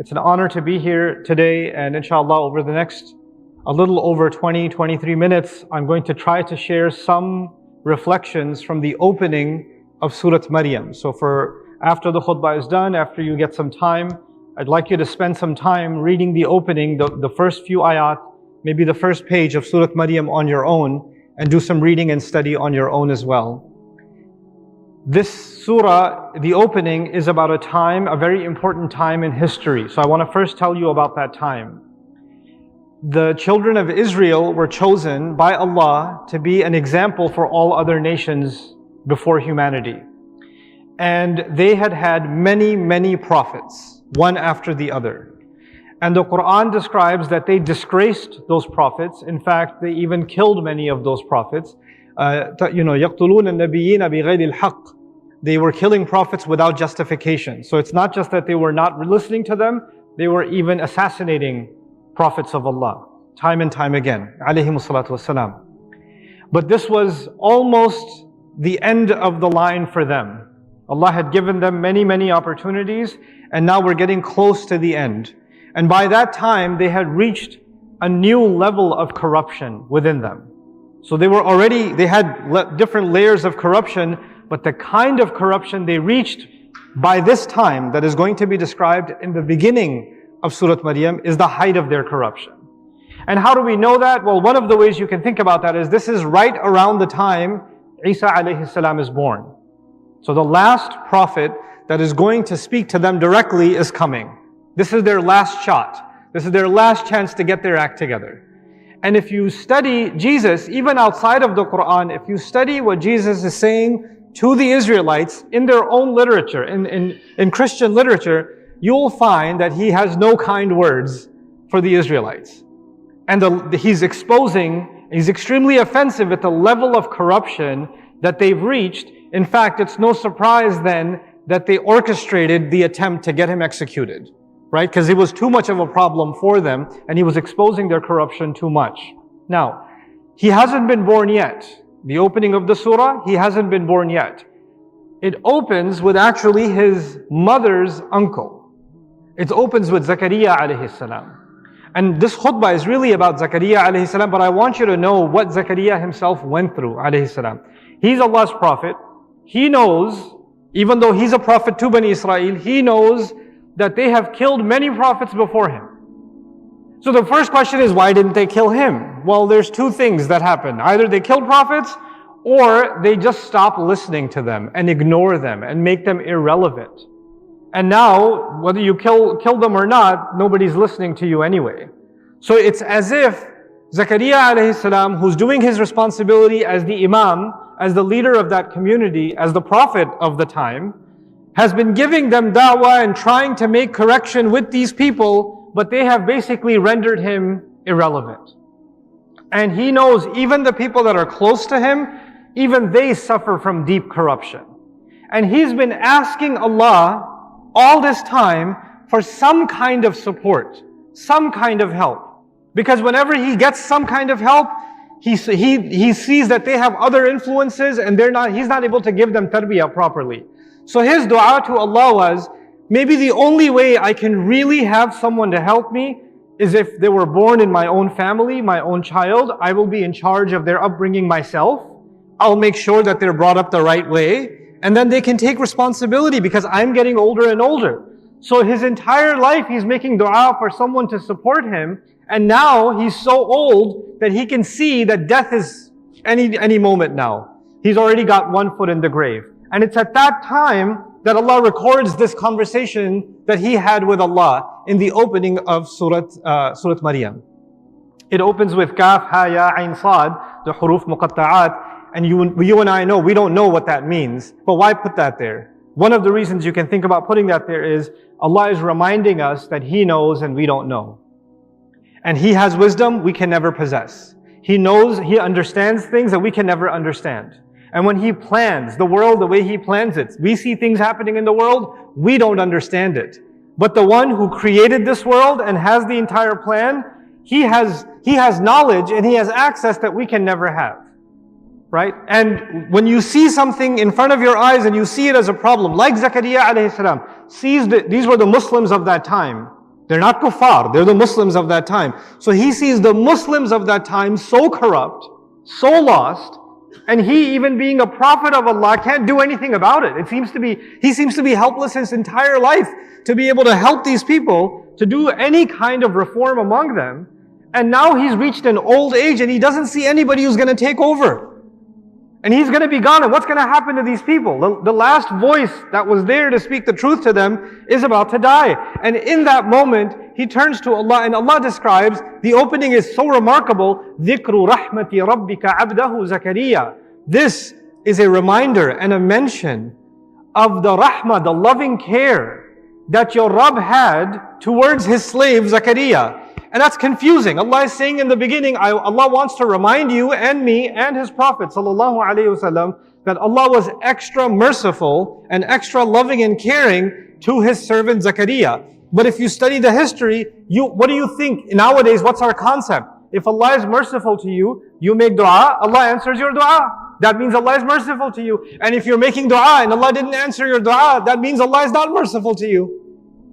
It's an honor to be here today, and inshallah over the next a little over 23 minutes, I'm going to try to share some reflections from the opening of Surah Maryam. So after the khutbah is done, after you get some time, I'd like you to spend some time reading the opening, the first few ayat, maybe the first page of Surah Maryam on your own, and do some reading and study on your own as well. This surah, the opening, is about a very important time in history. So I want to first tell you about that time. The children of Israel were chosen by Allah to be an example for all other nations before humanity. And they had many prophets, one after the other. And the Qur'an describes that they disgraced those prophets. In fact, they even killed many of those prophets. يَقْتُلُونَ النَّبِيِّينَ بِغَيْرِ الْحَقِّ. They were killing prophets without justification. So it's not just that they were not listening to them, they were even assassinating prophets of Allah, time and time again, alayhi salatu wasalam. But this was almost the end of the line for them. Allah had given them many opportunities, and now we're getting close to the end. And by that time, they had reached a new level of corruption within them. So they had different layers of corruption, but the kind of corruption they reached by this time that is going to be described in the beginning of Surah Maryam is the height of their corruption. And how do we know that? Well, one of the ways you can think about that is this is right around the time Isa alayhi salam is born. So the last prophet that is going to speak to them directly is coming. This is their last shot. This is their last chance to get their act together. And if you study Jesus, even outside of the Qur'an, if you study what Jesus is saying to the Israelites in their own literature, in Christian literature, you'll find that he has no kind words for the Israelites. And he's extremely offensive at the level of corruption that they've reached. In fact, it's no surprise then that they orchestrated the attempt to get him executed, right? Because it was too much of a problem for them, and he was exposing their corruption too much. Now, he hasn't been born yet. The opening of the surah, he hasn't been born yet. It opens with actually his mother's uncle. It opens with Zakariyya alayhi salam. And this khutbah is really about Zakariyya alayhi salam, but I want you to know what Zakariyya himself went through alayhi salam. He's Allah's prophet. He knows, even though he's a prophet to Bani Israel, he knows that they have killed many prophets before him. So the first question is, why didn't they kill him? Well, there's two things that happen. Either they killed prophets, or they just stop listening to them and ignore them and make them irrelevant. And now, whether you kill them or not, nobody's listening to you anyway. So it's as if Zakariyya alayhi salam, who's doing his responsibility as the imam, as the leader of that community, as the prophet of the time, has been giving them da'wah and trying to make correction with these people, but they have basically rendered him irrelevant. And he knows even the people that are close to him, even they suffer from deep corruption. And he's been asking Allah all this time for some kind of support, some kind of help. Because whenever he gets some kind of help, he sees that they have other influences and he's not able to give them tarbiyah properly. So his dua to Allah was, maybe the only way I can really have someone to help me is if they were born in my own family, my own child. I will be in charge of their upbringing myself. I'll make sure that they're brought up the right way. And then they can take responsibility because I'm getting older and older. So his entire life he's making dua for someone to support him. And now he's so old that he can see that death is any moment now. He's already got one foot in the grave. And it's at that time that Allah records this conversation that he had with Allah in the opening of Surah Maryam. It opens with Kaf, Ha, Ya, Ain, Sad, the huruf muqatta'at. And you and I know, we don't know what that means. But why put that there? One of the reasons you can think about putting that there is Allah is reminding us that He knows and we don't know. And He has wisdom we can never possess. He knows, He understands things that we can never understand. And when He plans the world the way He plans it, we see things happening in the world, we don't understand it. But the one who created this world and has the entire plan, He has knowledge and He has access that we can never have. Right? And when you see something in front of your eyes and you see it as a problem, like Zakariyya alayhi salam, these were the Muslims of that time. They're not kuffar, they're the Muslims of that time. So he sees the Muslims of that time so corrupt, so lost, and he, even being a prophet of Allah, can't do anything about it. He seems to be helpless his entire life to be able to help these people, to do any kind of reform among them. And now he's reached an old age and he doesn't see anybody who's going to take over. And he's going to be gone. And what's going to happen to these people? The last voice that was there to speak the truth to them is about to die. And in that moment, he turns to Allah, and Allah describes, the opening is so remarkable, ذِكْرُ رَحْمَةِ رَبِّكَ عَبْدَهُ Zakariyya. This is a reminder and a mention of the rahmah, the loving care that your Rabb had towards His slave Zakariyya. And that's confusing. Allah is saying in the beginning, Allah wants to remind you and me and His Prophet ﷺ that Allah was extra merciful and extra loving and caring to His servant Zakariyya. But if you study the history, what do you think? Nowadays, what's our concept? If Allah is merciful to you, you make dua, Allah answers your dua. That means Allah is merciful to you. And if you're making dua and Allah didn't answer your dua, that means Allah is not merciful to you.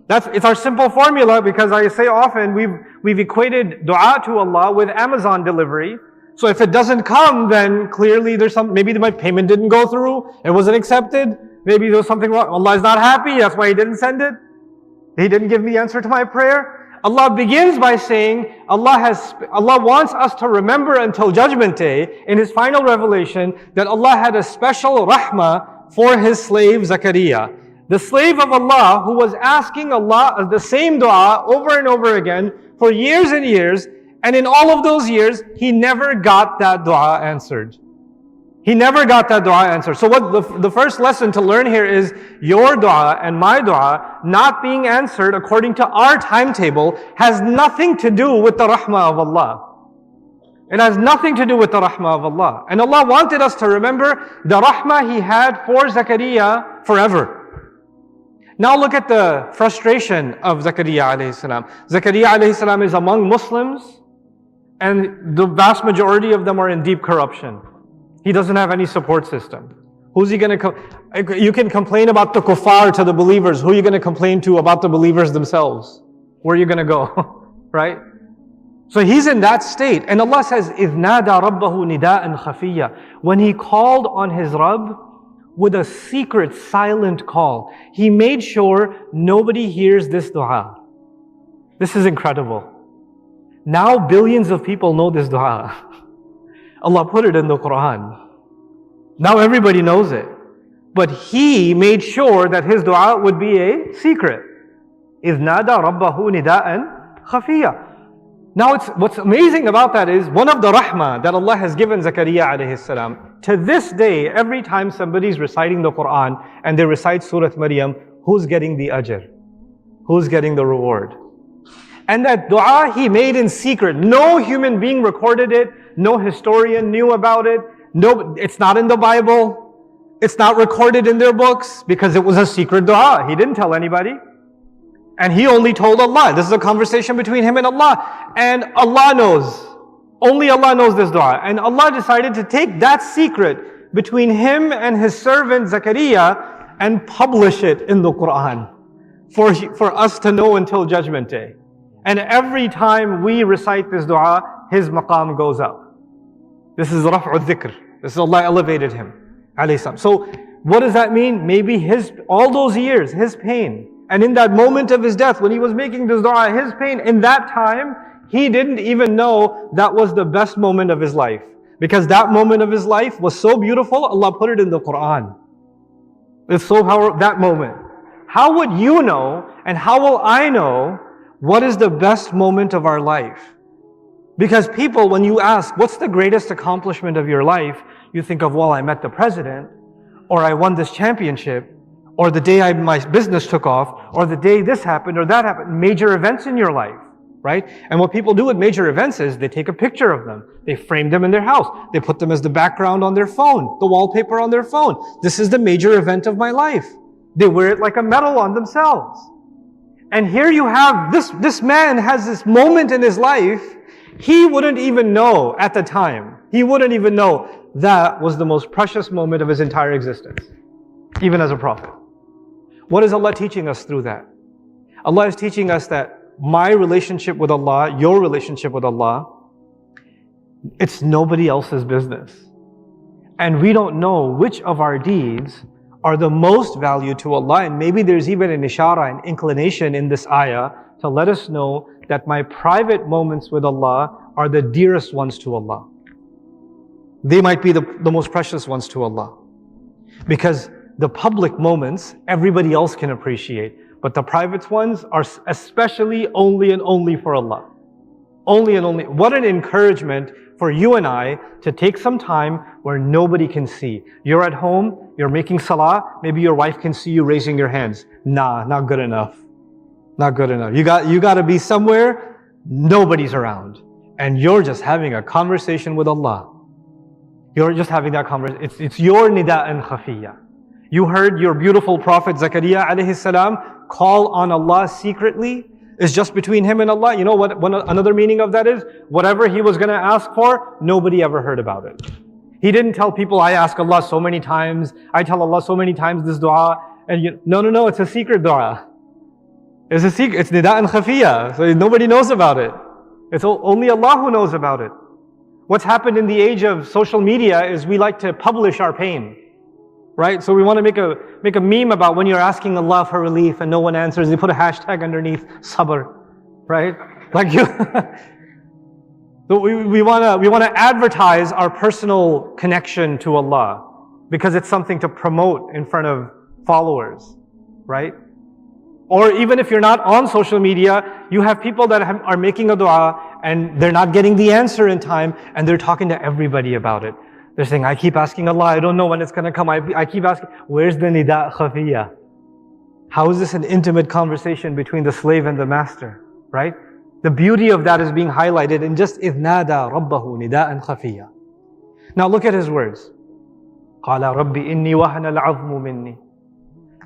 It's our simple formula, because I say often, we've equated dua to Allah with Amazon delivery. So if it doesn't come, then clearly maybe my payment didn't go through, it wasn't accepted, maybe there was something wrong, Allah is not happy, that's why He didn't send it. He didn't give me answer to my prayer. Allah begins by saying, Allah wants us to remember until Judgment Day, in His final revelation, that Allah had a special rahmah for His slave Zakariyya. The slave of Allah who was asking Allah the same dua over and over again for years and years, and in all of those years, he never got that dua answered. He never got that dua answered. So what the first lesson to learn here is, your dua and my dua not being answered according to our timetable has nothing to do with the rahmah of Allah. It has nothing to do with the rahmah of Allah. And Allah wanted us to remember the rahmah He had for Zakariyya forever. Now look at the frustration of Zakariyya alayhi salam. Zakariyya alayhi salam is among Muslims, and the vast majority of them are in deep corruption. He doesn't have any support system. Who's he going to You can complain about the kuffar to the believers. Who are you going to complain to about the believers themselves? Where are you going to go? Right? So he's in that state. And Allah says, إِذْ نَادَى رَبَّهُ نِدَاءً خَفِيًّا. When he called on his Rabb with a secret, silent call, he made sure nobody hears this dua. This is incredible. Now billions of people know this dua. Allah put it in the Qur'an. Now everybody knows it. But he made sure that his dua would be a secret. إِذْ نَادَى رَبَّهُ نِدَاءً خَفِيًّا. Now what's amazing about that is, one of the rahmah that Allah has given Zakariyya alayhi salam, to this day, every time somebody's reciting the Qur'an and they recite Surah Maryam, who's getting the ajr? Who's getting the reward? And that dua he made in secret, no human being recorded it, no historian knew about it, it's not in the Bible, it's not recorded in their books, because it was a secret dua. He didn't tell anybody. And he only told Allah. This is a conversation between him and Allah. And Allah knows. Only Allah knows this dua. And Allah decided to take that secret between him and his servant Zakariyya and publish it in the Qur'an for us to know until Judgment Day. And every time we recite this dua, his maqam goes up. This is raf'u dhikr. This is Allah elevated him. So what does that mean? Maybe all those years, his pain, and in that moment of his death, when he was making this dua, his pain, in that time, he didn't even know that was the best moment of his life. Because that moment of his life was so beautiful, Allah put it in the Qur'an. It's so powerful, that moment. How would you know, and how will I know, what is the best moment of our life? Because people, when you ask, what's the greatest accomplishment of your life? You think of, well, I met the president, or I won this championship, or the day my business took off, or the day this happened or that happened. Major events in your life, right? And what people do with major events is they take a picture of them. They frame them in their house. They put them as the background on their phone, the wallpaper on their phone. This is the major event of my life. They wear it like a medal on themselves. And here you have, this man has this moment in his life, he wouldn't even know at the time. He wouldn't even know that was the most precious moment of his entire existence, even as a prophet. What is Allah teaching us through that? Allah is teaching us that my relationship with Allah, your relationship with Allah, it's nobody else's business. And we don't know which of our deeds are the most value to Allah. And maybe there's even an ishara, an inclination in this ayah to let us know that my private moments with Allah are the dearest ones to Allah. They might be the most precious ones to Allah. Because the public moments, everybody else can appreciate. But the private ones are especially only and only for Allah. Only and only. What an encouragement for you and I to take some time where nobody can see. You're at home, you're making salah, maybe your wife can see you raising your hands. Nah, not good enough. Not good enough. You got to be somewhere, nobody's around. And you're just having a conversation with Allah. You're just having that conversation. It's your nida'an khafiyya. You heard your beautiful Prophet Zakariyya alayhi salam call on Allah secretly. It's just between him and Allah. You know what another meaning of that is? Whatever he was going to ask for, nobody ever heard about it. He didn't tell people, I ask Allah so many times, I tell Allah so many times this dua. And no, it's a secret dua. It's a secret, it's nida'an khafiyya. So nobody knows about it. It's only Allah who knows about it. What's happened in the age of social media is we like to publish our pain. Right? So we want to make a meme about when you're asking Allah for relief and no one answers. You put a hashtag underneath, sabr. Right? Like you. So we want to advertise our personal connection to Allah because it's something to promote in front of followers. Right? Or even if you're not on social media, you have people that are making a dua and they're not getting the answer in time and they're talking to everybody about it. They're saying, I keep asking Allah, I don't know when it's going to come. I keep asking, where's the nida' khafiyya? How is this an intimate conversation between the slave and the master? Right? The beauty of that is being highlighted in just إِذْ نَادَى رَبَّهُ نِدَاءً خَفِيًّا. Now look at his words. قَالَ رَبِّ إِنِّي وَهَنَ الْعَظْمُ مِنِّي.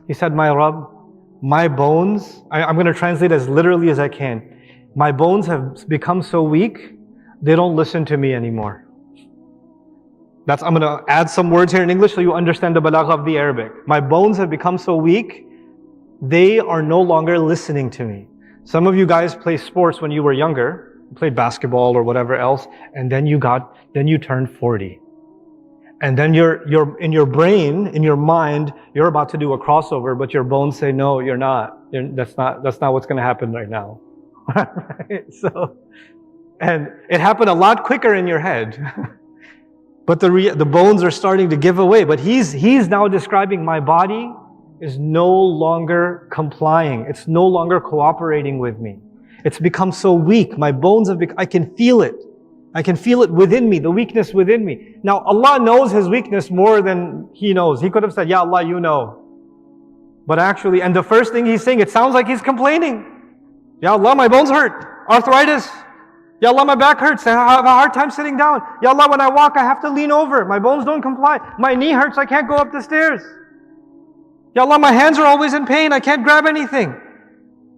He said, my Rabb, my bones, I'm going to translate as literally as I can. My bones have become so weak, they don't listen to me anymore. I'm going to add some words here in English so you understand the balagha of the Arabic. My bones have become so weak, they are no longer listening to me. Some of you guys played sports when you were younger, played basketball or whatever else, and then you turned 40. And then you're in your brain, in your mind, you're about to do a crossover, but your bones say, no, you're not. That's not what's going to happen right now. Right? So, and it happened a lot quicker in your head. But the bones are starting to give away. But he's now describing my body is no longer complying. It's no longer cooperating with me. It's become so weak. My bones I can feel it. I can feel it within me, the weakness within me. Now Allah knows his weakness more than he knows. He could have said, Ya Allah, you know. But actually, and the first thing he's saying, it sounds like he's complaining. Ya Allah, my bones hurt. Arthritis. Ya Allah, my back hurts. I have a hard time sitting down. Ya Allah, when I walk, I have to lean over. My bones don't comply. My knee hurts. I can't go up the stairs. Ya Allah, my hands are always in pain. I can't grab anything.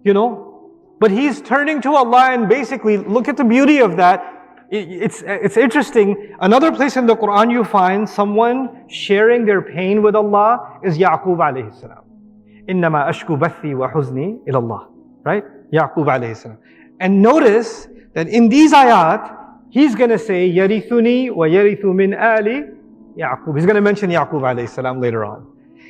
You know? But he's turning to Allah and basically, look at the beauty of that. It's interesting. Another place in the Qur'an you find someone sharing their pain with Allah is Yaqub alayhi salam. إِنَّمَا أَشْكُ بَثِّي وَحُزْنِي إِلَى اللَّهِ. Right? Yaqub alayhi salam. And notice that in these ayat, he's going to say, يَرِثُنِي وَيَرِثُ مِنْ آلِ Yaqub. He's going to mention Yaqub alayhi salam later on.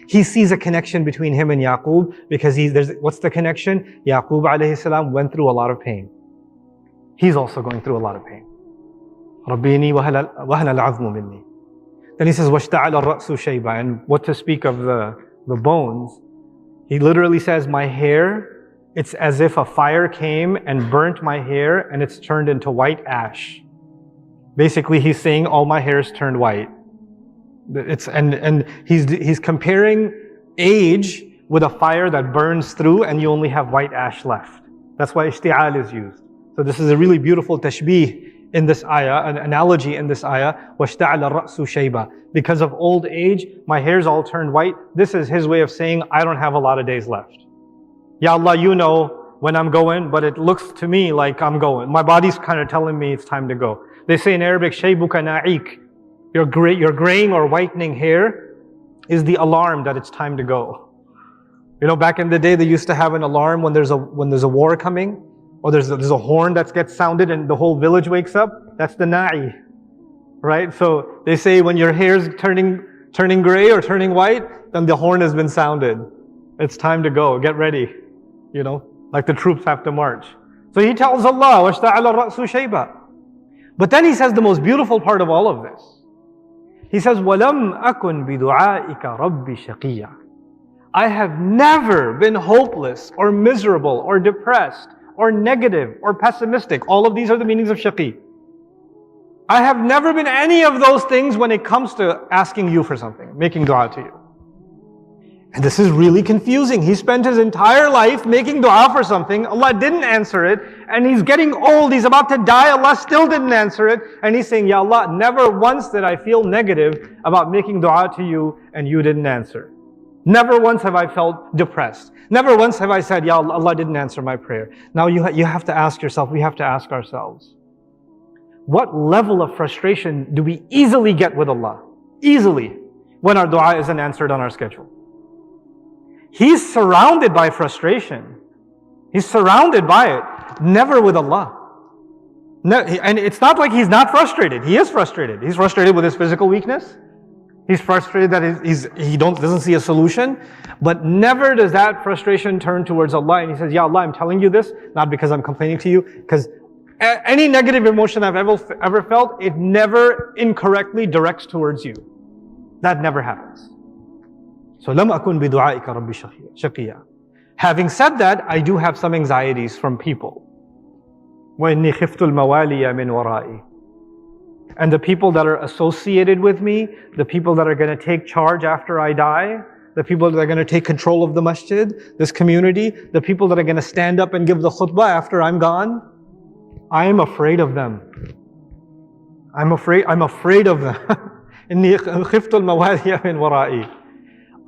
He sees a connection between him and Yaqub because what's the connection? Yaqub alayhi salam went through a lot of pain. He's also going through a lot of pain. رَبِّ إِنِّي وَهَنَ الْعَظْمُ مِنِّي. Then he says, وَاشْتَعَلَ الرَّأْسُ شَيْبًا. And what to speak of the bones. He literally says, my hair, it's as if a fire came and burnt my hair and it's turned into white ash. Basically, he's saying all my hair's turned white. And he's comparing age with a fire that burns through and you only have white ash left. That's why ishti'al is used. So this is a really beautiful tashbih in this ayah, an analogy in this ayah. وَاشْتَعَلَ الرَّأْسُ شَيْبًا. Because of old age, my hair's all turned white. This is his way of saying, I don't have a lot of days left. Ya Allah, you know when I'm going, but it looks to me like I'm going. My body's kind of telling me it's time to go. They say in Arabic, shaybuka na'ik. Your graying or whitening hair is the alarm that it's time to go. You know, back in the day, they used to have an alarm when there's a war coming. Or there's a horn that gets sounded and the whole village wakes up. That's the na'i, right? So they say when your hair's turning gray or turning white, then the horn has been sounded. It's time to go. Get ready. Like the troops have to march. So he tells Allah, وَاشْتَعَلَ الرَّأْسُ شَيْبًا. But then he says the most beautiful part of all of this. He says, وَلَمْ أَكُنْ بِدُعَائِكَ رَبِّ شَقِيًّا. I have never been hopeless or miserable or depressed or negative or pessimistic. All of these are the meanings of shaqi. I have never been any of those things when it comes to asking you for something, making dua to you. And this is really confusing. He spent his entire life making dua for something. Allah didn't answer it. And he's getting old. He's about to die. Allah still didn't answer it. And he's saying, Ya Allah, never once did I feel negative about making dua to you and you didn't answer. Never once have I felt depressed. Never once have I said, Ya Allah, Allah didn't answer my prayer. Now you have to ask yourself, we have to ask ourselves, what level of frustration do we easily get with Allah? Easily, when our dua isn't answered on our schedule. He's surrounded by frustration. He's surrounded by it. Never with Allah. No, and it's not like he's not frustrated. He is frustrated. He's frustrated with his physical weakness. He's frustrated that he doesn't see a solution. But never does that frustration turn towards Allah. And he says, Ya Allah, I'm telling you this, not because I'm complaining to you, because any negative emotion I've ever felt, it never incorrectly directs towards you. That never happens. So, لَمْ أَكُنْ بِدُعَائِكَ رَبِّ شَقِيًّا. Having said that, I do have some anxieties from people. وَإِنِّي خِفْتُ الْمَوَالِيَ مِنْ وَرَائِي. And the people that are associated with me, the people that are going to take charge after I die, the people that are going to take control of the masjid, this community, the people that are going to stand up and give the khutbah after I'm gone, I am afraid of them. I'm afraid of them. إِنِّي خِفْتُ الْمَوَالِيَ مِنْ وَرَائِي.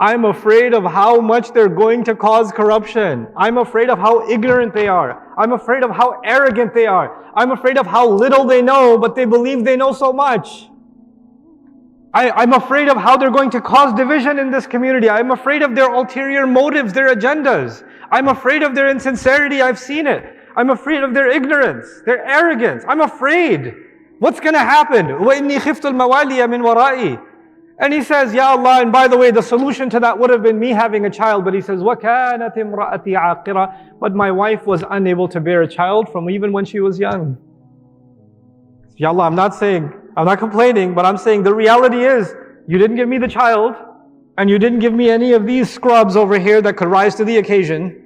I'm afraid of how much they're going to cause corruption. I'm afraid of how ignorant they are. I'm afraid of how arrogant they are. I'm afraid of how little they know, but they believe they know so much. I'm afraid of how they're going to cause division in this community. I'm afraid of their ulterior motives, their agendas. I'm afraid of their insincerity. I've seen it. I'm afraid of their ignorance, their arrogance. I'm afraid. What's going to happen? وَإِنِّي خِفْتُ الْمَوَالِيَ مِنْ وَرَائِي. And he says, Ya Allah, and by the way, the solution to that would have been me having a child. But he says, وَكَانَتْ إِمْرَأَتِي عَاقِرَةً. But my wife was unable to bear a child from even when she was young. Ya Allah, I'm not complaining, but I'm saying the reality is, you didn't give me the child, and you didn't give me any of these scrubs over here that could rise to the occasion.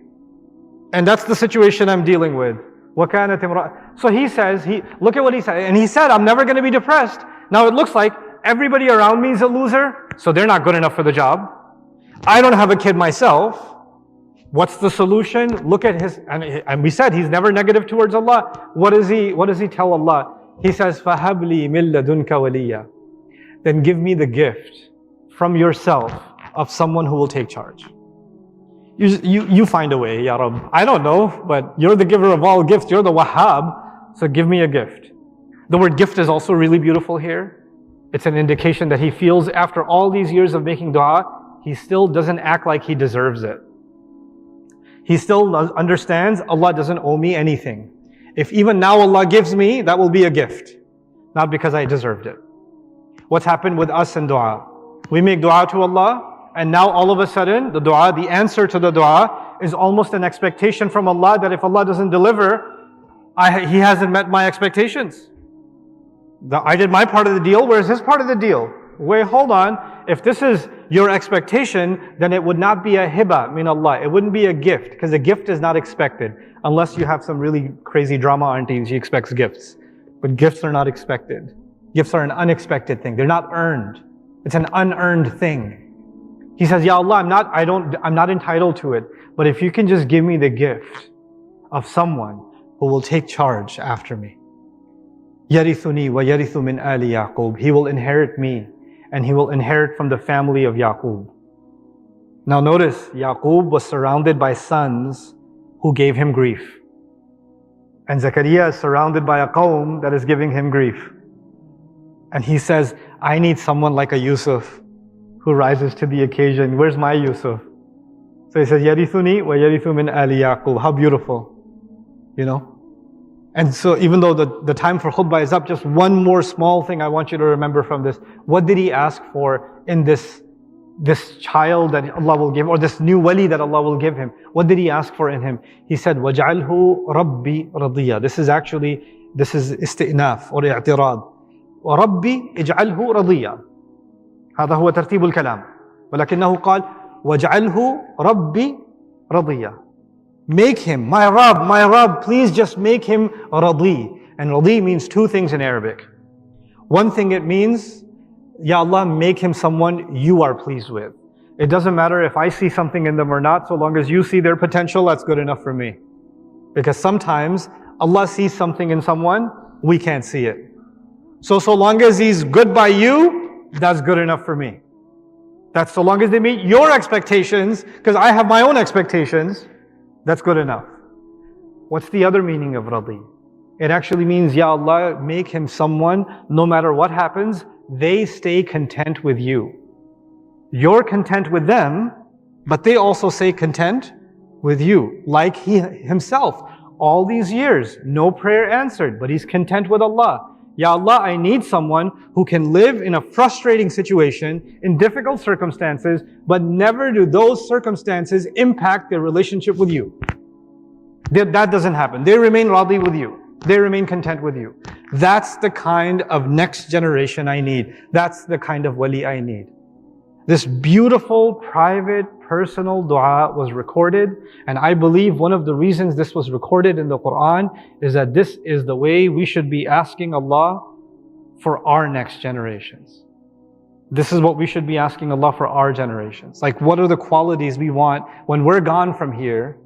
And that's the situation I'm dealing with. وَكَانَتْ إِمْرَأَتِي. So he says, look at what he said. And he said, I'm never going to be depressed. Now it looks like everybody around me is a loser, so they're not good enough for the job. I don't have a kid myself. What's the solution? Look at his, and we said he's never negative towards Allah. What does he tell Allah? He says, فَهَبْ لِي مِن لَدُنْكَ وَلِيًّا. Then give me the gift from yourself of someone who will take charge. You find a way, Ya Rabb. I don't know, but you're the giver of all gifts. You're the Wahhab, so give me a gift. The word gift is also really beautiful here. It's an indication that he feels after all these years of making dua, he still doesn't act like he deserves it. He still understands Allah doesn't owe me anything. If even now Allah gives me, that will be a gift. Not because I deserved it. What's happened with us in dua? We make dua to Allah, and now all of a sudden, the dua, the answer to the dua, is almost an expectation from Allah that if Allah doesn't deliver, He hasn't met my expectations. I did my part of the deal, where's his part of the deal? Wait, hold on. If this is your expectation, then it would not be a hiba min Allah. It wouldn't be a gift, because a gift is not expected. Unless you have some really crazy drama auntie, she expects gifts. But gifts are not expected. Gifts are an unexpected thing. They're not earned. It's an unearned thing. He says, Ya Allah, I'm not entitled to it. But if you can just give me the gift of someone who will take charge after me. يَرِثُنِي وَيَرِثُ مِنْ آلِ يَعْقُوبَ. He will inherit me, and he will inherit from the family of Yaqub. Now notice, Yaqub was surrounded by sons who gave him grief. And Zakariyya is surrounded by a qawm that is giving him grief. And he says, I need someone like a Yusuf who rises to the occasion. Where's my Yusuf? So he says, يَرِثُنِي وَيَرِثُ مِنْ آلِ يَعْقُوبَ. How beautiful. You know? And so even though the time for khutbah is up, just one more small thing I want you to remember from this. What did he ask for in this child that Allah will give, or this new wali that Allah will give him? What did he ask for in him? He said, وَجْعَلْهُ رَبِّي رَضِيًّا. This is isti'naf or i'tirad. وَرَبِّي اجْعَلْهُ رَضِيًّا. هذا هو ترتيب الكلام. ولكنه قال وَجْعَلْهُ رَبِّي رَضِيًّا. Make him, my Rabb, please just make him radi. And radi means two things in Arabic. One thing it means, Ya Allah, make him someone you are pleased with. It doesn't matter if I see something in them or not, so long as you see their potential, that's good enough for me. Because sometimes Allah sees something in someone, we can't see it. So long as he's good by you, that's good enough for me. That's so long as they meet your expectations, because I have my own expectations, that's good enough. What's the other meaning of radi? It actually means, Ya Allah, make him someone, no matter what happens, they stay content with you. You're content with them, but they also stay content with you. Like he himself, all these years, no prayer answered, but he's content with Allah. Ya Allah, I need someone who can live in a frustrating situation, in difficult circumstances, but never do those circumstances impact their relationship with you. That doesn't happen. They remain radi with you. They remain content with you. That's the kind of next generation I need. That's the kind of wali I need. This beautiful, private, personal dua was recorded, and I believe one of the reasons this was recorded in the Qur'an is that this is the way we should be asking Allah for our next generations. This is what we should be asking Allah for our generations. Like, what are the qualities we want when we're gone from here?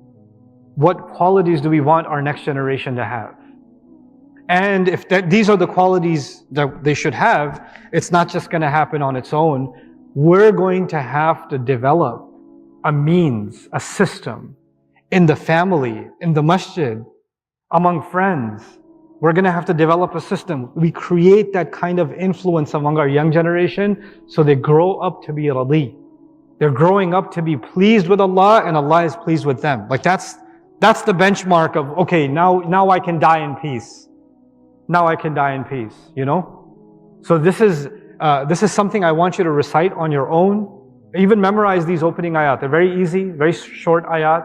What qualities do we want our next generation to have? And if these are the qualities that they should have, it's not just going to happen on its own. We're going to have to develop a means, a system in the family, in the masjid, among friends. We're going to have to develop a system. We create that kind of influence among our young generation so they grow up to be radi. They're growing up to be pleased with Allah and Allah is pleased with them. Like that's the benchmark of, okay, now I can die in peace. Now I can die in peace, you know? So this is something I want you to recite on your own. Even memorize these opening ayat. They're very easy, very short ayat.